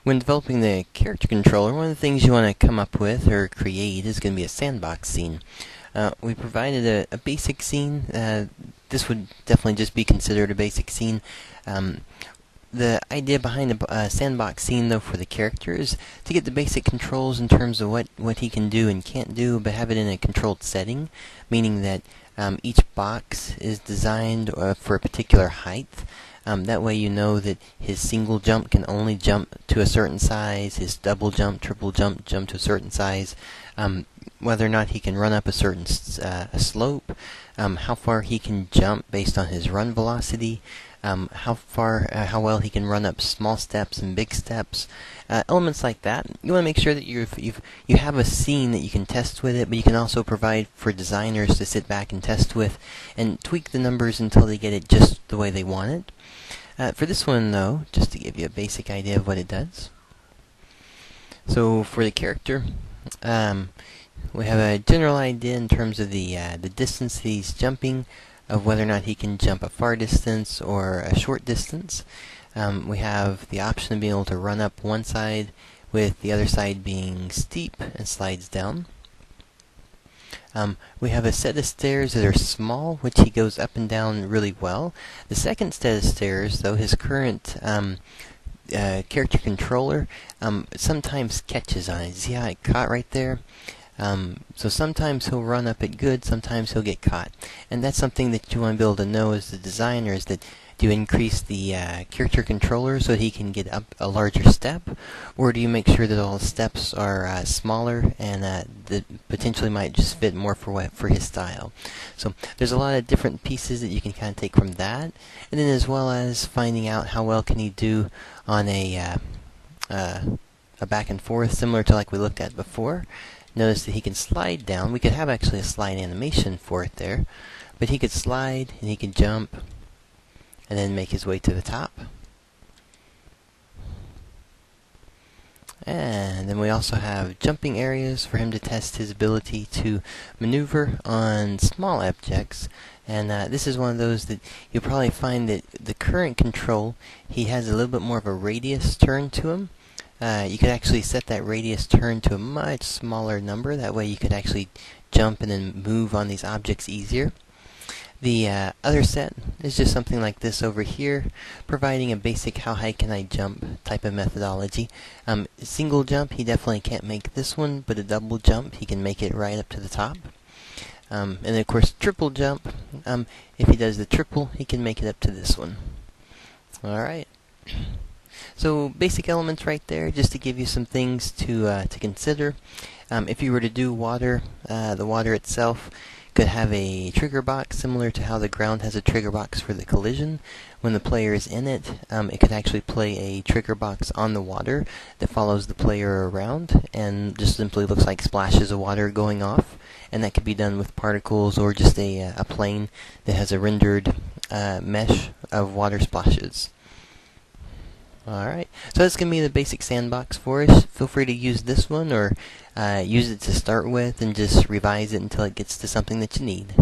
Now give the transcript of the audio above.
When developing the character controller, one of the things you want to come up with or create is going to be a sandbox scene. We provided a basic scene. This would definitely just be considered a basic scene. The idea behind a sandbox scene, though, for the character is to get the basic controls in terms of what he can do and can't do, but have it in a controlled setting, meaning that each box is designed for a particular height. That way you know that his single jump can only jump to a certain size, his double jump, triple jump to a certain size, whether or not he can run up a certain slope, how far he can jump based on his run velocity, how well he can run up small steps and big steps, elements like that. You want to make sure that you have a scene that you can test with it, but you can also provide for designers to sit back and test with, and tweak the numbers until they get it just the way they want it. For this one, though, just to give you a basic idea of what it does. So for the character, we have a general idea in terms of the distance that he's jumping, of whether or not he can jump a far distance or a short distance. We have the option of being able to run up one side with the other side being steep and slides down. We have a set of stairs that are small, which he goes up and down really well. The second set of stairs, though, his current character controller sometimes catches on it. See how it caught right there? So sometimes he'll run up it good, sometimes he'll get caught. And that's something that you want to be able to know as the designer, is that do you increase the character controller so he can get up a larger step? Or do you make sure that all the steps are smaller and that potentially might just fit more for his style? So there's a lot of different pieces that you can kind of take from that. And then as well as finding out how well can he do on a back and forth, similar to like we looked at before. Notice that he can slide down. We could have actually a slide animation for it there. But he could slide, and he could jump, and then make his way to the top. And then we also have jumping areas for him to test his ability to maneuver on small objects. And this is one of those that you'll probably find that the current control, he has a little bit more of a radius turn to him. You could actually set that radius turn to a much smaller number. That way you could actually jump and then move on these objects easier. The other set is just something like this over here, providing a basic how high can I jump type of methodology. Single jump, he definitely can't make this one, but a double jump, he can make it right up to the top. And then of course triple jump, if he does the triple, he can make it up to this one. Alright. So basic elements right there, just to give you some things to consider. If you were to do water, the water itself could have a trigger box similar to how the ground has a trigger box for the collision. When the player is in it, it could actually play a trigger box on the water that follows the player around and just simply looks like splashes of water going off. And that could be done with particles or just a plane that has a rendered mesh of water splashes. Alright, so that's going to be the basic sandbox for us. Feel free to use this one or use it to start with and just revise it until it gets to something that you need.